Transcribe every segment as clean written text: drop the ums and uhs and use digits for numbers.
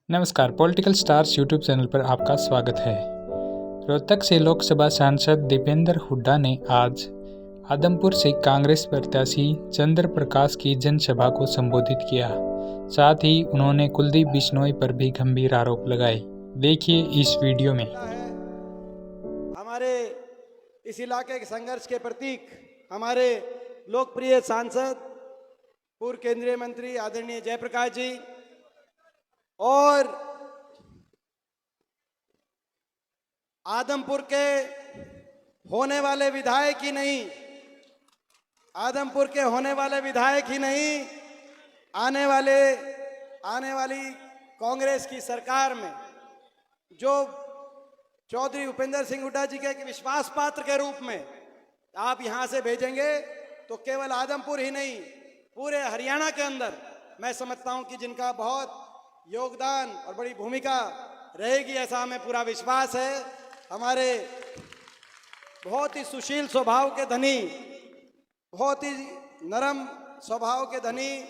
नमस्कार, political stars YouTube channel पर आपका स्वागत है। रोहतक से लोकसभा सांसद दीपेंद्र हुड्डा ने आज आदमपुर से कांग्रेस प्रत्याशी चंद्र प्रकाश की जनसभा को संबोधित किया। साथ ही उन्होंने कुलदीप बिश्नोई पर भी गंभीर आरोप लगाए। देखिए इस वीडियो में। हमारे इस इलाके के संघर्ष के प्रतीक हमारे लोकप्रिय सांसद पूर्व केंद्रीय मंत्री आदरणीय जयप्रकाश जी और आदमपुर के होने वाले विधायक ही नहीं, आदमपुर के होने वाले विधायक ही नहीं, आने वाली कांग्रेस की सरकार में जो चौधरी भूपेंद्र सिंह हुड्डा जी के एक विश्वास पात्र के रूप में आप यहां से भेजेंगे तो केवल आदमपुर ही नहीं, पूरे हरियाणा के अंदर मैं समझता हूं कि जिनका बहुत योगदान और बड़ी भूमिका रहेगी, ऐसा हमें पूरा विश्वास है। हमारे बहुत ही सुशील स्वभाव के धनी, बहुत ही नरम स्वभाव के धनी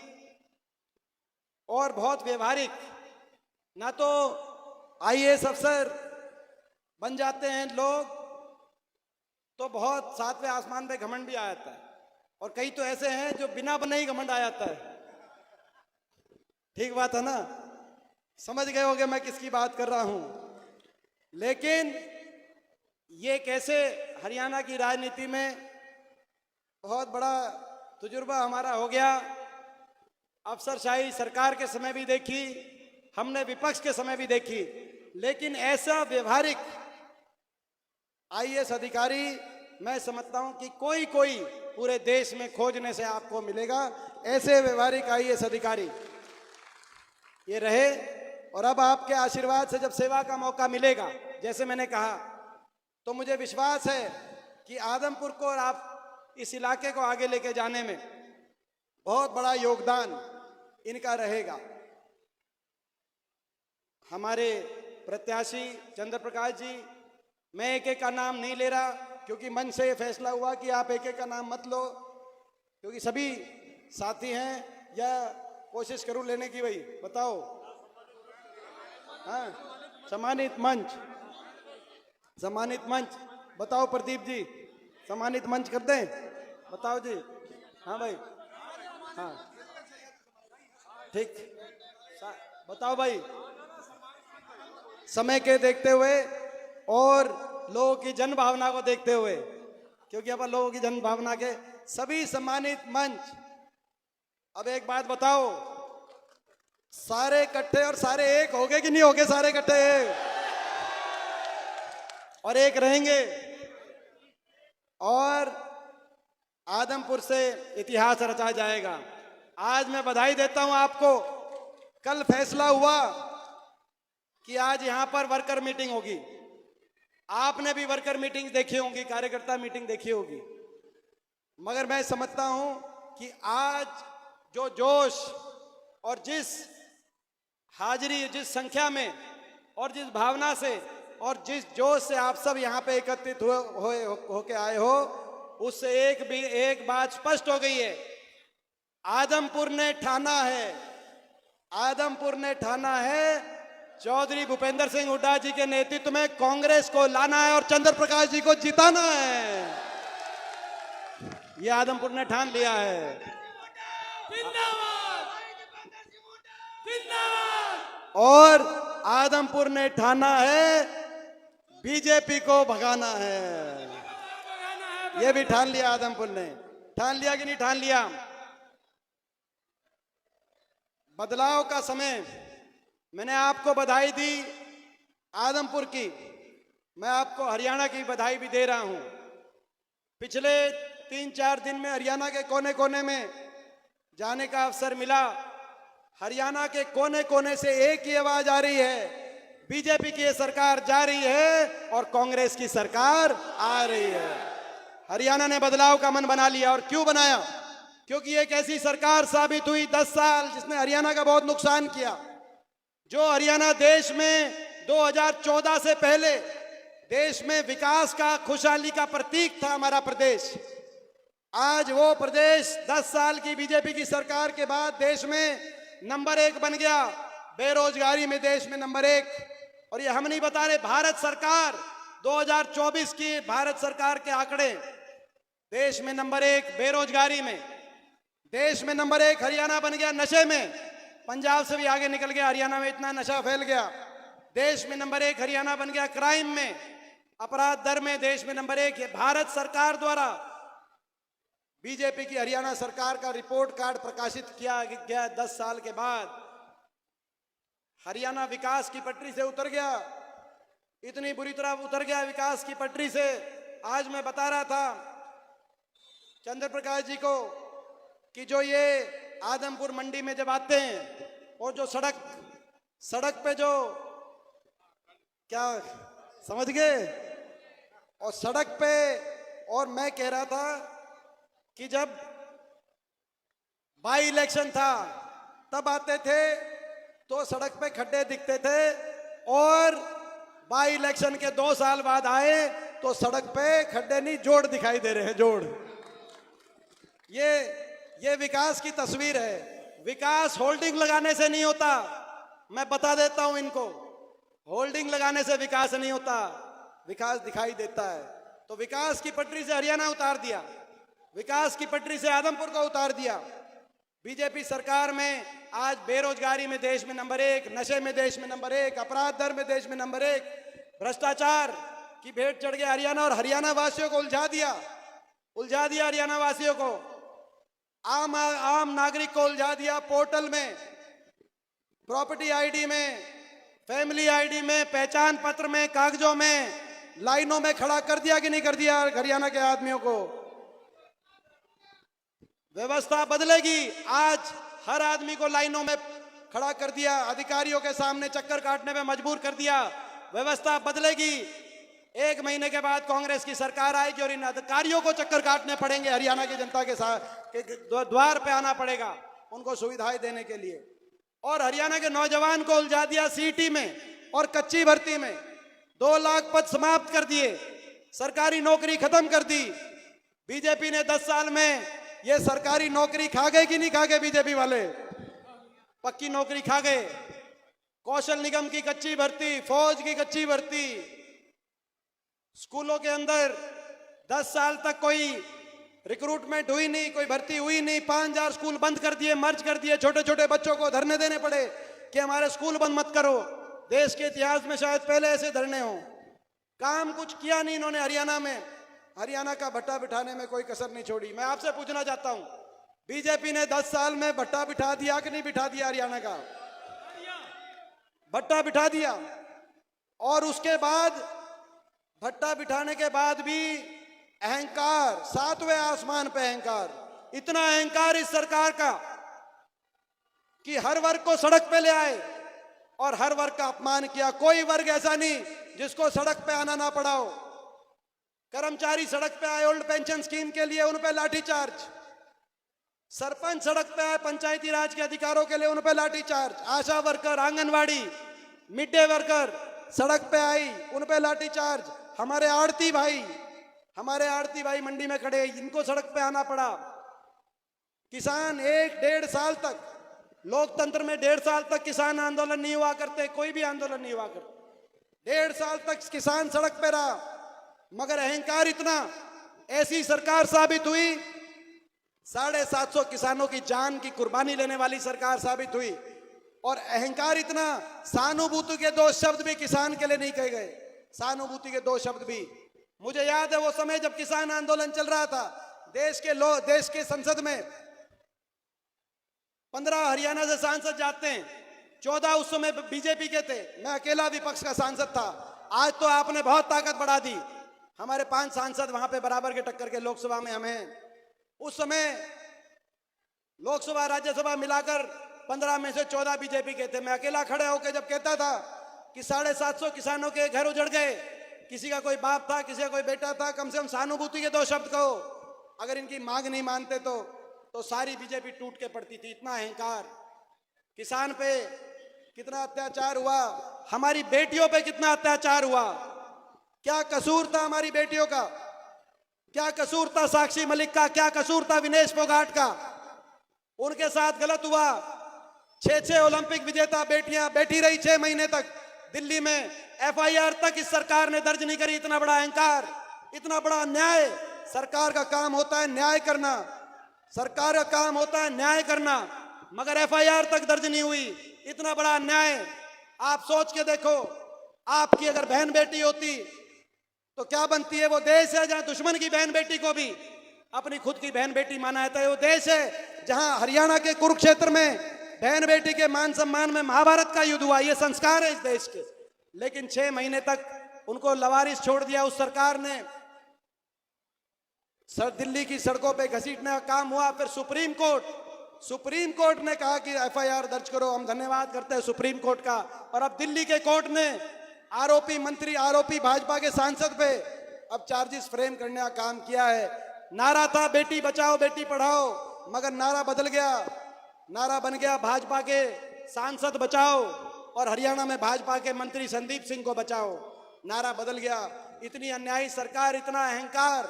और बहुत व्यवहारिक, ना तो आईएएस अफसर बन जाते हैं लोग तो बहुत सातवें आसमान पे घमंड भी आ जाता है, और कई तो ऐसे हैं जो बिना बने ही घमंड आ जाता है। ठीक बात है ना? समझ गए होंगे मैं किसकी बात कर रहा हूं। लेकिन ये कैसे हरियाणा की राजनीति में बहुत बड़ा तजुर्बा हमारा हो गया। अफसरशाही सरकार के समय भी देखी, हमने विपक्ष के समय भी देखी, लेकिन ऐसा व्यवहारिक आईएएस अधिकारी मैं समझता हूं कि कोई पूरे देश में खोजने से आपको मिलेगा। ऐसे व्यवहारिक आईएएस अधिकारी ये रहे, और अब आपके आशीर्वाद से जब सेवा का मौका मिलेगा, जैसे मैंने कहा, तो मुझे विश्वास है कि आदमपुर को और आप इस इलाके को आगे लेके जाने में बहुत बड़ा योगदान इनका रहेगा। हमारे प्रत्याशी चंद्र प्रकाश जी, मैं एक का नाम नहीं ले रहा क्योंकि मन से ये फैसला हुआ कि आप एक का नाम मत लो, क्योंकि सभी साथी हैं, या कोशिश करूं लेने की। भाई बताओ, हाँ, सम्मानित मंच बताओ प्रदीप जी, सम्मानित मंच कर दें, बताओ जी। हाँ भाई, हाँ ठीक, बताओ भाई। समय के देखते हुए और लोगों की जन भावना को देखते हुए, क्योंकि अपन लोगों की जन भावना के सभी सम्मानित मंच, अब एक बात बताओ, सारे इकट्ठे और सारे एक हो गए कि नहीं हो गए? सारे इकट्ठे और एक रहेंगे, और आदमपुर से इतिहास रचा जाएगा। आज मैं बधाई देता हूं आपको। कल फैसला हुआ कि आज यहां पर वर्कर मीटिंग होगी। आपने भी वर्कर मीटिंग देखी होंगी, कार्यकर्ता मीटिंग देखी होगी, मगर मैं समझता हूं कि आज जो जोश और जिस हाजिरी, जिस संख्या में और जिस भावना से और जिस जोश से आप सब यहाँ पे एकत्रित होके आए हो, उससे एक बात स्पष्ट हो गई है। आदमपुर ने ठाना है चौधरी भूपेंद्र सिंह हुड्डा जी के नेतृत्व में कांग्रेस को लाना है और चंद्र प्रकाश जी को जिताना है। यह आदमपुर ने ठान लिया है। और आदमपुर ने ठाना है बीजेपी को भगाना है। यह भी ठान लिया, आदमपुर ने ठान लिया कि नहीं ठान लिया? बदलाव का समय, मैंने आपको बधाई दी आदमपुर की, मैं आपको हरियाणा की बधाई भी दे रहा हूं। पिछले 3-4 दिन में हरियाणा के कोने कोने में जाने का अवसर मिला। हरियाणा के कोने कोने से एक ही आवाज आ रही है, बीजेपी की सरकार जा रही है और कांग्रेस की सरकार आ रही है। हरियाणा ने बदलाव का मन बना लिया। और क्यों बनाया? क्योंकि एक ऐसी सरकार साबित हुई 10 साल, जिसने हरियाणा का बहुत नुकसान किया। जो हरियाणा देश में 2014 से पहले देश में विकास का, खुशहाली का प्रतीक था हमारा प्रदेश, आज वो प्रदेश 10 साल की बीजेपी की सरकार के बाद देश में नंबर 1 बन गया, बेरोजगारी में देश में नंबर 1। और ये हम नहीं बता रहे, भारत सरकार 2024 की भारत सरकार के आंकड़े, देश में नंबर 1 बेरोजगारी में, देश में नंबर 1 हरियाणा बन गया नशे में, पंजाब से भी आगे निकल गया, हरियाणा में इतना नशा फैल गया। देश में नंबर 1 हरियाणा बन गया क्राइम में, अपराध दर में देश में नंबर 1। भारत सरकार द्वारा बीजेपी की हरियाणा सरकार का रिपोर्ट कार्ड प्रकाशित किया गया 10 साल के बाद। हरियाणा विकास की पटरी से उतर गया, इतनी बुरी तरह उतर गया विकास की पटरी से। आज मैं बता रहा था चंद्र प्रकाश जी को कि जो ये आदमपुर मंडी में जब आते हैं और जो सड़क पे जो क्या समझ गए, और सड़क पे, और मैं कह रहा था कि जब बाई इलेक्शन था तब आते थे तो सड़क पे खड्डे दिखते थे, और बाई इलेक्शन के 2 साल बाद आए तो सड़क पे खड्डे नहीं, जोड़ दिखाई दे रहे हैं, जोड़। ये विकास की तस्वीर है। विकास होल्डिंग लगाने से नहीं होता, मैं बता देता हूं इनको। होल्डिंग लगाने से विकास नहीं होता, विकास दिखाई देता है। तो विकास की पटरी से हरियाणा उतार दिया, विकास की पटरी से आदमपुर को उतार दिया। बीजेपी सरकार में आज बेरोजगारी में देश में नंबर 1, नशे में देश में नंबर 1, अपराध दर में देश में नंबर 1, भ्रष्टाचार की भेंट चढ़ गया हरियाणा, और हरियाणा वासियों को उलझा दिया हरियाणा वासियों को, आम नागरिक को उलझा दिया। पोर्टल में, प्रॉपर्टी आईडी में, फैमिली आईडी में, पहचान पत्र में, कागजों में, लाइनों में खड़ा कर दिया कि नहीं कर दिया हरियाणा के आदमियों को। व्यवस्था बदलेगी, आज हर आदमी को लाइनों में खड़ा कर दिया, अधिकारियों के सामने चक्कर काटने में मजबूर कर दिया। व्यवस्था बदलेगी, 1 महीने के बाद कांग्रेस की सरकार आएगी और इन अधिकारियों को चक्कर काटने पड़ेंगे, हरियाणा की जनता के द्वार पे आना पड़ेगा उनको सुविधाएं देने के लिए। और हरियाणा के नौजवान को उलझा दिया सीटी में और कच्ची भर्ती में, 2 लाख पद समाप्त कर दिए, सरकारी नौकरी खत्म कर दी। बीजेपी ने 10 साल में ये सरकारी नौकरी खा गए कि नहीं खा गए बीजेपी वाले? पक्की नौकरी खा गए। कौशल निगम की कच्ची भर्ती, फौज की कच्ची भर्ती, स्कूलों के अंदर 10 साल तक कोई रिक्रूटमेंट हुई नहीं, कोई भर्ती हुई नहीं। 5000 स्कूल बंद कर दिए, मर्ज कर दिए। छोटे छोटे बच्चों को धरने देने पड़े कि हमारे स्कूल बंद मत करो। देश के इतिहास में शायद पहले ऐसे धरने हो। काम कुछ किया नहीं इन्होंने हरियाणा में, हरियाणा का भट्टा बिठाने में कोई कसर नहीं छोड़ी। मैं आपसे पूछना चाहता हूं, बीजेपी ने 10 साल में भट्टा बिठा दिया कि नहीं बिठा दिया? हरियाणा का भट्टा बिठा दिया। और उसके बाद भट्टा बिठाने के बाद भी अहंकार, 7वें आसमान पे अहंकार। इतना अहंकार इस सरकार का कि हर वर्ग को सड़क पे ले आए और हर वर्ग का अपमान किया। कोई वर्ग ऐसा नहीं जिसको सड़क पे आना ना पड़ा हो। कर्मचारी सड़क पे आए ओल्ड पेंशन स्कीम के लिए, उन पे लाठीचार्ज। सरपंच सड़क पे आए पंचायती राज के अधिकारों के लिए, उन पे लाठीचार्ज। ASHA worker, anganwadi, mid day worker सड़क पे आई, उन पे लाठीचार्ज। हमारे आड़ती भाई मंडी में खड़े, इनको सड़क पे आना पड़ा। किसान 1-1.5 साल तक, लोकतंत्र में 1.5 साल तक किसान आंदोलन नहीं हुआ करते, कोई भी आंदोलन नहीं हुआ करता। 1.5 साल तक किसान सड़क पे रहा, मगर अहंकार इतना, ऐसी सरकार साबित हुई 750 किसानों की जान की कुर्बानी लेने वाली सरकार साबित हुई। और अहंकार इतना, सहानुभूति के 2 शब्द भी किसान के लिए नहीं कहे गए। सहानुभूति के 2 शब्द भी। मुझे याद है वो समय जब किसान आंदोलन चल रहा था, देश के संसद में 15 हरियाणा से सांसद जाते हैं, 14 उस समय बीजेपी के थे। मैं अकेला विपक्ष का सांसद था। आज तो आपने बहुत ताकत बढ़ा दी, हमारे 5 सांसद वहां पे बराबर के टक्कर के लोकसभा में हमें। उस समय लोकसभा राज्यसभा मिलाकर 15 में से 14 बीजेपी के थे। मैं अकेला खड़े होकर जब कहता था कि 750 किसानों के घर उजड़ गए, किसी का कोई बाप था, किसी का कोई बेटा था, कम से कम सहानुभूति के 2 शब्द कहो। अगर इनकी मांग नहीं मानते तो सारी बीजेपी टूट के पड़ती थी। इतना अहंकार। किसान पे कितना अत्याचार हुआ, हमारी बेटियों पे कितना अत्याचार हुआ। क्या कसूर था हमारी बेटियों का? क्या कसूर था साक्षी मलिक का, क्या कसूर था विनेश फोगाट का? उनके साथ गलत हुआ। 6 ओलंपिक विजेता बेटियां बैठी रही 6 महीने तक दिल्ली में, एफआईआर तक इस सरकार ने दर्ज नहीं करी। इतना बड़ा अहंकार, इतना बड़ा अन्याय। सरकार का काम होता है न्याय करना, सरकार का काम होता है न्याय करना, मगर एफआईआर तक दर्ज नहीं हुई। इतना बड़ा अन्याय। आप सोच के देखो, आपकी अगर बहन बेटी होती तो क्या बनती है? वो देश है जहां दुश्मन की बहन बेटी को भी अपनी खुद की बहन बेटी माना जाता है। वो देश है जहां हरियाणा के कुरुक्षेत्र में बहन बेटी के मान सम्मान में महाभारत का युद्ध हुआ। ये संस्कार है इस देश के। लेकिन 6 महीने तक उनको लवारिस छोड़ दिया उस सरकार ने। दिल्ली की सड़कों पे घसीटने का काम हुआ। फिर सुप्रीम कोर्ट ने कहा कि एफआईआर दर्ज करो। हम धन्यवाद करते हैं सुप्रीम कोर्ट का। और अब दिल्ली के कोर्ट ने आरोपी मंत्री, आरोपी भाजपा के सांसद पे अब चार्जेस फ्रेम करने का काम किया है। नारा था बेटी बचाओ बेटी पढ़ाओ, मगर नारा बदल गया। नारा बन गया भाजपा के सांसद बचाओ और हरियाणा में भाजपा के मंत्री संदीप सिंह को बचाओ। नारा बदल गया। इतनी अन्यायी सरकार, इतना अहंकार।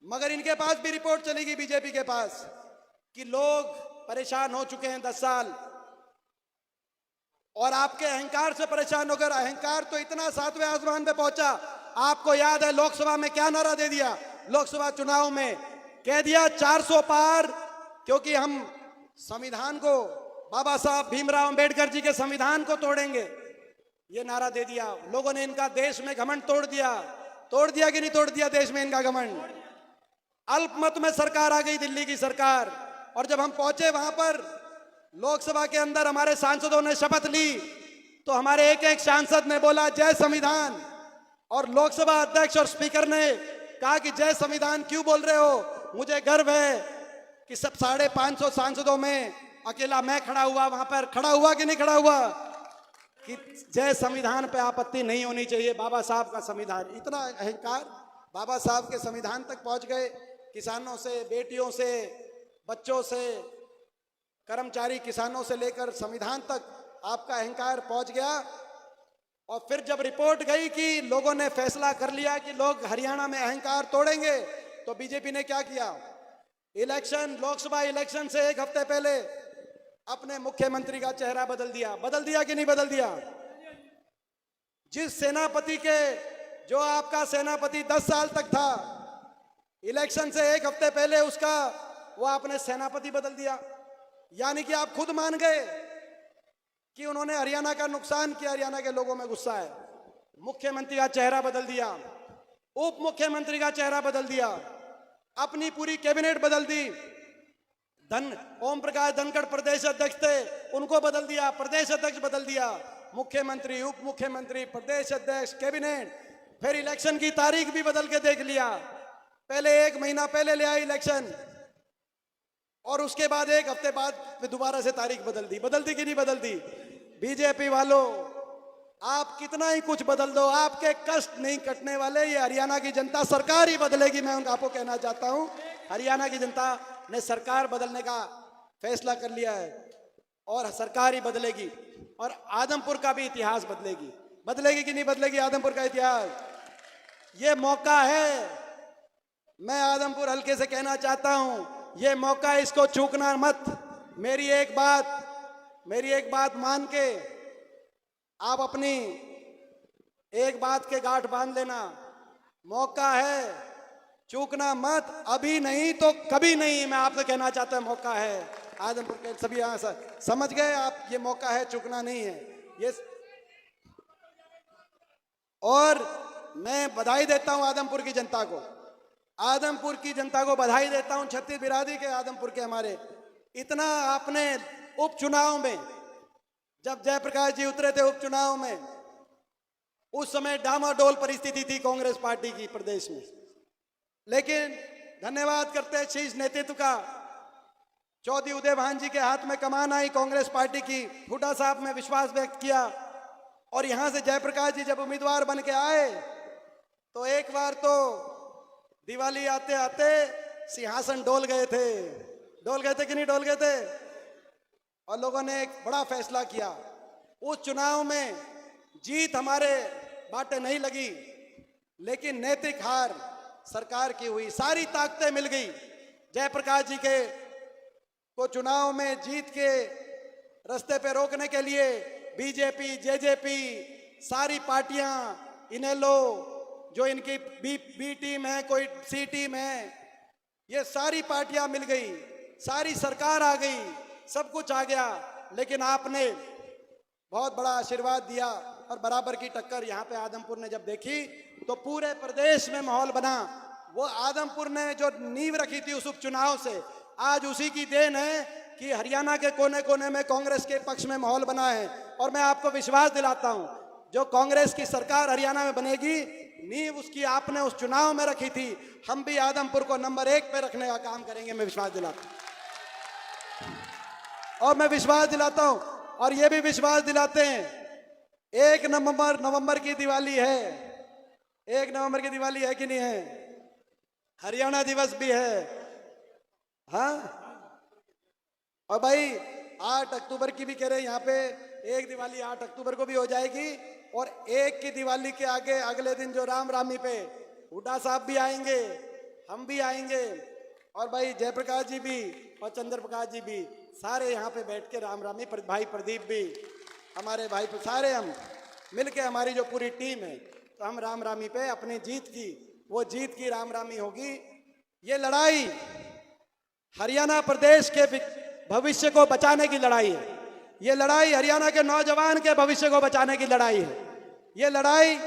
मगर इनके पास भी रिपोर्ट चलेगी, बीजेपी के पास, कि लोग परेशान हो चुके हैं 10 साल और आपके अहंकार से परेशान होकर। अहंकार तो इतना 7वें आसमान पे पहुंचा। आपको याद है लोकसभा में क्या नारा दे दिया? लोकसभा चुनाव में कह दिया 400 पार, क्योंकि हम संविधान को, बाबा साहब भीमराव अंबेडकर जी के संविधान को तोड़ेंगे। ये नारा दे दिया। लोगों ने इनका देश में घमंड तोड़ दिया। तोड़ दिया कि नहीं तोड़ दिया देश में इनका घमंड? अल्पमत में सरकार आ गई, दिल्ली की सरकार। और जब हम पहुंचे वहां पर, लोकसभा के अंदर हमारे सांसदों ने शपथ ली, तो हमारे एक एक सांसद ने बोला जय संविधान। और लोकसभा अध्यक्ष और स्पीकर ने कहा कि जय संविधान क्यों बोल रहे हो? मुझे गर्व है कि सब 550 सांसदों में अकेला मैं खड़ा हुआ, वहां पर खड़ा हुआ कि नहीं खड़ा हुआ, कि जय संविधान पे आपत्ति नहीं होनी चाहिए, बाबा साहब का संविधान। इतना अहंकार। बाबा साहब के संविधान तक पहुंच गए। किसानों से, बेटियों से, बच्चों से, कर्मचारी किसानों से लेकर संविधान तक आपका अहंकार पहुंच गया। और फिर जब रिपोर्ट गई कि लोगों ने फैसला कर लिया कि लोग हरियाणा में अहंकार तोड़ेंगे, तो बीजेपी ने क्या किया? इलेक्शन, लोकसभा इलेक्शन से 1 हफ्ते पहले अपने मुख्यमंत्री का चेहरा बदल दिया। बदल दिया कि नहीं बदल दिया? जिस सेनापति के, जो आपका सेनापति 10 साल तक था, इलेक्शन से 1 हफ्ते पहले उसका, वो आपने सेनापति बदल दिया। यानी कि आप खुद मान गए कि उन्होंने हरियाणा का नुकसान किया। हरियाणा के लोगों में गुस्सा है। मुख्यमंत्री का चेहरा बदल दिया, उप मुख्यमंत्री का चेहरा बदल दिया, अपनी पूरी कैबिनेट बदल दी। ओम प्रकाश धनखड़ प्रदेश अध्यक्ष थे, उनको बदल दिया, प्रदेश अध्यक्ष बदल दिया, मुख्यमंत्री, उप मुख्यमंत्री, प्रदेश अध्यक्ष, कैबिनेट। फिर इलेक्शन की तारीख भी बदल के देख लिया। पहले 1 महीना पहले ले आए इलेक्शन, और उसके बाद 1 हफ्ते बाद फिर दोबारा से तारीख बदल दी। बदल दी कि नहीं बदल दी? बीजेपी वालों, आप कितना ही कुछ बदल दो, आपके कष्ट नहीं कटने वाले। ये हरियाणा की जनता, सरकार ही बदलेगी। मैं आपको कहना चाहता हूं, हरियाणा की जनता ने सरकार बदलने का फैसला कर लिया है और सरकार ही बदलेगी। और आदमपुर का भी इतिहास बदलेगी। बदलेगी कि नहीं बदलेगी आदमपुर का इतिहास? ये मौका है। मैं आदमपुर हल्के से कहना चाहता हूं, ये मौका है, इसको चूकना मत। मेरी एक बात मान के आप अपनी एक बात के गांठ बांध लेना। मौका है, चूकना मत। अभी नहीं तो कभी नहीं, मैं आपसे कहना चाहता हूं, मौका है। आदमपुर के सभी यहां समझ गए आप, ये मौका है, चूकना नहीं है ये। और मैं बधाई देता हूं आदमपुर की जनता को, आदमपुर की जनता को बधाई देता हूं। छत्तीस बिरादरी के, आदमपुर के हमारे, इतना आपने उपचुनाव में, जब जयप्रकाश जी उतरे थे उपचुनाव में, उस समय डामाडोल परिस्थिति थी कांग्रेस पार्टी की प्रदेश में। लेकिन धन्यवाद करते हैं शीर्ष नेतृत्व का। चौधरी उदय भान जी के हाथ में कमान आई कांग्रेस पार्टी की। हुड्डा साहब में विश्वास व्यक्त किया। और यहां से जयप्रकाश जी जब उम्मीदवार बन के आए, तो एक बार तो दिवाली आते आते सिंहासन डोल गए थे। डोल गए थे कि नहीं डोल गए थे? और लोगों ने एक बड़ा फैसला किया। उस चुनाव में जीत हमारे बाटे नहीं लगी, लेकिन नैतिक हार, सरकार की हुई, सारी ताकतें मिल गई। जयप्रकाश जी के को चुनाव में जीत के रास्ते पे रोकने के लिए बीजेपी, जेजेपी, सारी पार्टियां, इनेलो, जो इनकी बी टीम है, कोई सी टीम है, ये सारी पार्टियां मिल गई, सारी सरकार आ गई, सब कुछ आ गया। लेकिन आपने बहुत बड़ा आशीर्वाद दिया और बराबर की टक्कर यहाँ पे आदमपुर ने जब देखी तो पूरे प्रदेश में माहौल बना। वो आदमपुर ने जो नींव रखी थी उस उपचुनाव से, आज उसी की देन है कि हरियाणा के कोने कोने में कांग्रेस के पक्ष में माहौल बना है। और मैं आपको विश्वास दिलाता हूं, जो कांग्रेस की सरकार हरियाणा में बनेगी, नींव उसकी आपने उस चुनाव में रखी थी। हम भी आदमपुर को नंबर 1 पे रखने का काम करेंगे, मैं विश्वास दिलाता हूं। और मैं विश्वास दिलाता हूं, और ये भी विश्वास दिलाते हैं, 1 नवंबर की दिवाली है, 1 नवंबर की दिवाली है कि नहीं है? हरियाणा दिवस भी है, हाँ। और भाई 8 अक्टूबर की भी कह रहे हैं यहाँ पे, एक दिवाली 8 अक्टूबर को भी हो जाएगी। और 1 की दिवाली के आगे अगले दिन जो रामरामी पे हुड्डा साहब भी आएंगे, हम भी आएंगे, और भाई जयप्रकाश जी भी और चंद्र प्रकाश जी भी, सारे यहाँ पे बैठ के रामरामी, भाई प्रदीप भी, हमारे भाई, सारे हम मिलके, हमारी जो पूरी टीम है, तो हम रामरामी पे अपनी जीत की, वो जीत की रामरामी होगी। ये लड़ाई हरियाणा प्रदेश के भविष्य को बचाने की लड़ाई है। ये लड़ाई हरियाणा के नौजवान के भविष्य को बचाने की लड़ाई है। ये लड़ाई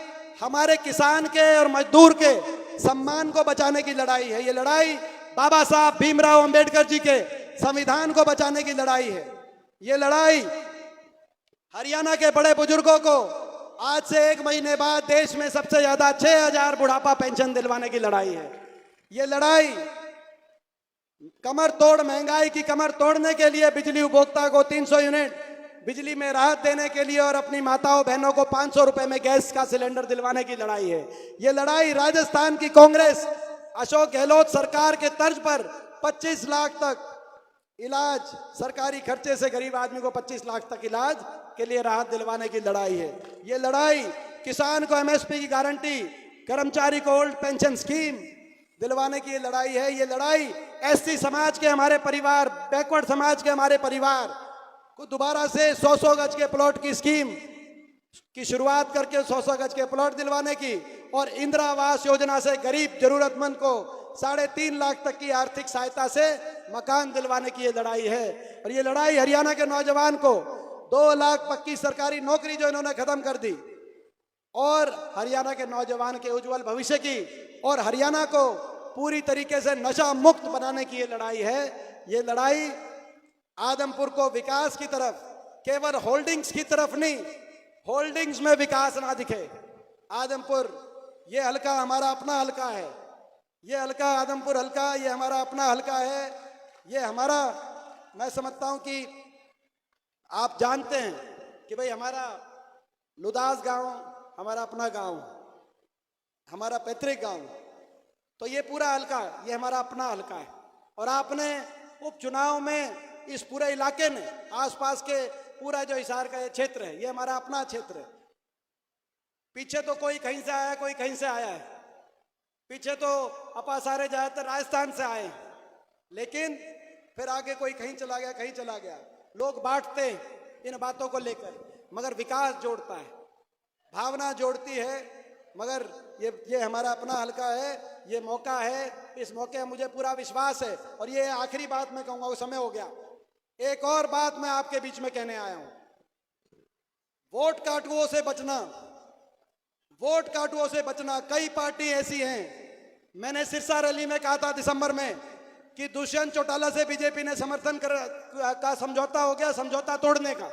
हमारे किसान के और मजदूर के सम्मान को बचाने की लड़ाई है। ये लड़ाई बाबा साहब भीमराव अंबेडकर जी के संविधान को बचाने की लड़ाई है। ये लड़ाई हरियाणा के बड़े बुजुर्गों को आज से 1 महीने बाद देश में सबसे ज्यादा 6000 बुढ़ापा पेंशन दिलवाने की लड़ाई है। ये लड़ाई कमर तोड़, महंगाई की कमर तोड़ने के लिए, बिजली उपभोक्ता को 300 यूनिट बिजली में राहत देने के लिए और अपनी माताओं बहनों को 500 रुपए में गैस का सिलेंडर दिलवाने की लड़ाई है। ये लड़ाई राजस्थान की कांग्रेस अशोक गहलोत सरकार के तर्ज पर 25 लाख तक इलाज, सरकारी खर्चे से गरीब आदमी को 25 लाख तक इलाज के लिए राहत दिलवाने की लड़ाई है। ये लड़ाई किसान को एमएसपी की गारंटी, कर्मचारी को ओल्ड पेंशन स्कीम दिलवाने की लड़ाई है। ये लड़ाई एससी समाज के हमारे परिवार, बैकवर्ड समाज के हमारे परिवार को दोबारा से 100 गज के प्लॉट की स्कीम की शुरुआत करके 100 गज के प्लॉट दिलवाने की, और इंदिरा आवास योजना से गरीब जरूरतमंद को 3.5 लाख तक की आर्थिक सहायता से मकान दिलवाने की ये लड़ाई है। और ये लड़ाई हरियाणा के नौजवान को 2 लाख पक्की सरकारी नौकरी जो इन्होंने खत्म कर दी, और हरियाणा के नौजवान के उज्जवल भविष्य की, और हरियाणा को पूरी तरीके से नशा मुक्त बनाने की ये लड़ाई है। ये लड़ाई आदमपुर को विकास की तरफ, केवल होल्डिंग्स की तरफ नहीं, होल्डिंग्स में विकास ना दिखे। आदमपुर ये हल्का हमारा अपना हल्का है, ये हल्का आदमपुर हल्का ये हमारा अपना हल्का है। ये हमारा, मैं समझता हूं कि आप जानते हैं कि भाई हमारा लुदास गांव हमारा अपना गांव, हमारा पैतृक गांव, तो ये पूरा हल्का ये हमारा अपना हल्का है। और आपने उपचुनाव में इस पूरे इलाके में, आसपास के पूरा जो हिसार का ये क्षेत्र है, ये हमारा अपना क्षेत्र है। पीछे तो कोई कहीं से आया, कोई कहीं से आया है, पीछे तो अपा सारे ज्यादातर राजस्थान से आए, लेकिन फिर आगे कोई कहीं चला गया, कहीं चला गया। लोग बांटते हैं इन बातों को लेकर, मगर विकास जोड़ता है, भावना जोड़ती है। मगर ये हमारा अपना हल्का है, ये मौका है, इस मौके में मुझे पूरा विश्वास है। और ये आखिरी बात मैं कहूंगा, वो समय हो गया। एक और बात मैं आपके बीच में कहने आया हूं, वोट काटुओं से बचना, वोट काटुओं से बचना। कई पार्टी ऐसी हैं, मैंने सिरसा रैली में कहा था दिसंबर में कि दुष्यंत चौटाला से बीजेपी ने समर्थन का समझौता हो गया, समझौता तोड़ने का।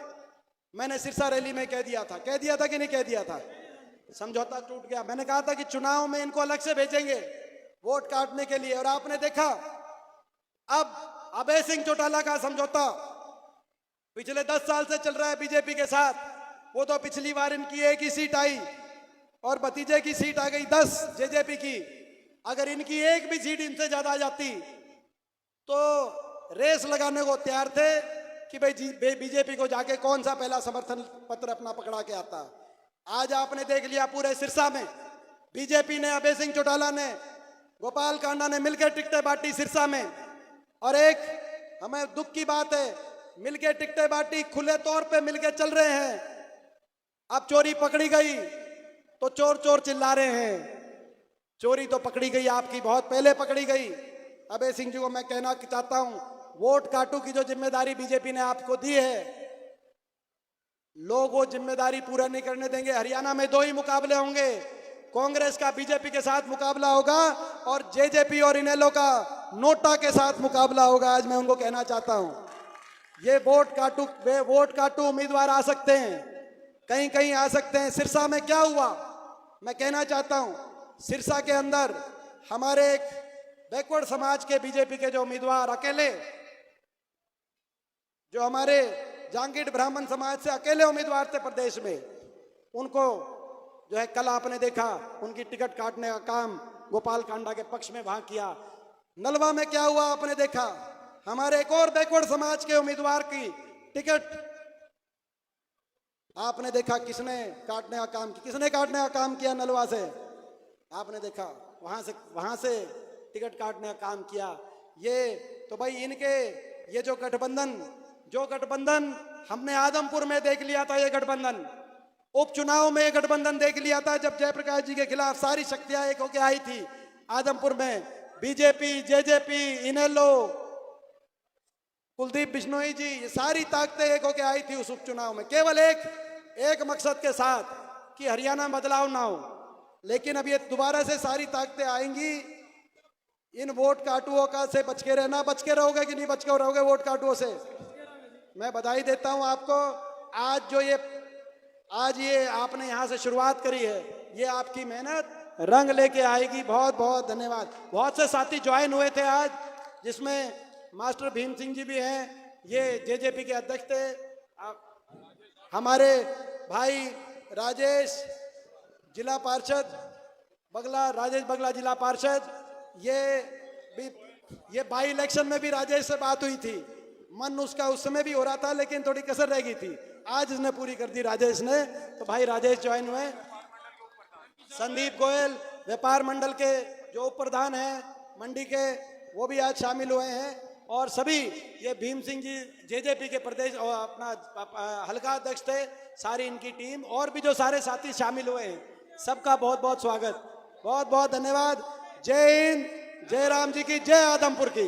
मैंने सिरसा रैली में कह दिया था कि नहीं कह दिया था, समझौता टूट गया। मैंने कहा था कि चुनाव में इनको अलग से भेजेंगे वोट काटने के लिए, और आपने देखा अब अभय सिंह चौटाला का समझौता पिछले 10 साल से चल रहा है बीजेपी के साथ। वो तो पिछली बार इनकी 1 ही सीट आई और भतीजे की सीट आ गई 10 जेजेपी की। अगर इनकी 1 भी सीट इनसे ज्यादा आ जाती तो रेस लगाने को तैयार थे कि भाई बीजेपी को जाके कौन सा पहला समर्थन पत्र अपना पकड़ा के आता। आज आपने देख लिया पूरे सिरसा में बीजेपी ने, अभय सिंह चौटाला ने गोपाल कांडा ने मिलकर टिकटें बांटी सिरसा में। और एक हमें दुख की बात है, मिलकर टिकटें बांटी, खुले तौर पे मिलकर चल रहे हैं। अब चोरी पकड़ी गई तो चोर चोर चिल्ला रहे हैं। चोरी तो पकड़ी गई आपकी, बहुत पहले पकड़ी गई। अभय सिंह जी को मैं कहना चाहता हूं, वोट काटू की जो जिम्मेदारी बीजेपी ने आपको दी है, लोग वो जिम्मेदारी पूरा नहीं करने देंगे। हरियाणा में 2 ही मुकाबले होंगे, कांग्रेस का बीजेपी के साथ मुकाबला होगा और जेजेपी और इनेलो का नोटा के साथ मुकाबला होगा। आज मैं उनको कहना चाहता हूं, ये वोट काटू उम्मीदवार आ सकते हैं, कहीं कहीं आ सकते हैं। सिरसा में क्या हुआ मैं कहना चाहता हूं, सिरसा के अंदर हमारे एक बैकवर्ड समाज के बीजेपी के जो उम्मीदवार अकेले, जो हमारे जांगीड़ ब्राह्मण समाज से अकेले उम्मीदवार थे प्रदेश में, उनको जो है कल आपने देखा उनकी टिकट काटने का काम गोपाल कांडा के पक्ष में वहां किया। नलवा में क्या हुआ आपने देखा, हमारे एक और बैकवर्ड समाज के उम्मीदवार की टिकट आपने देखा किसने काटने का काम किया नलवा से, आपने देखा वहां से टिकट काटने का काम किया। ये तो भाई इनके ये जो गठबंधन हमने आदमपुर में देख लिया था, ये गठबंधन उपचुनाव में गठबंधन देख लिया था, जब जयप्रकाश जी के खिलाफ सारी शक्तियां एक होकर आई थी आदमपुर में, बीजेपी, जेजेपी, इनेलो, कुलदीप बिश्नोई जी, ये सारी ताकतें एक होकर आई थी उस उपचुनाव में, केवल एक मकसद के साथ कि हरियाणा में बदलाव ना हो। लेकिन अब ये दोबारा से सारी ताकतें आएंगी, इन वोट काटुओं का से बच के रहना। बच के रहोगे कि नहीं बच के रहोगे वोट काटुओं से? मैं बधाई देता हूं आपको। आज ये आपने यहां से शुरुआत करी है, ये आपकी मेहनत रंग लेके आएगी। बहुत बहुत धन्यवाद। बहुत से साथी ज्वाइन हुए थे आज, जिसमें मास्टर भीम सिंह जी भी हैं, ये जेजेपी के अध्यक्ष थे, हमारे भाई राजेश जिला पार्षद बगला, राजेश बगला जिला पार्षद, ये बाई इलेक्शन में भी राजेश से बात हुई थी, मन उसका उस समय भी हो रहा था लेकिन थोड़ी कसर रह गई थी, आज इसने पूरी कर दी राजेश ने। तो भाई राजेश ज्वाइन हुए। संदीप गोयल व्यापार मंडल के जो उप प्रधान हैं मंडी के, वो भी आज शामिल हुए हैं। और सभी ये भीम सिंह जी जेजेपी के प्रदेश और अपना हल्का अध्यक्ष थे, सारी इनकी टीम और भी जो सारे साथी शामिल हुए हैं, सबका बहुत बहुत स्वागत, बहुत बहुत धन्यवाद। जय हिंद, जय राम जी की, जय आदमपुर की।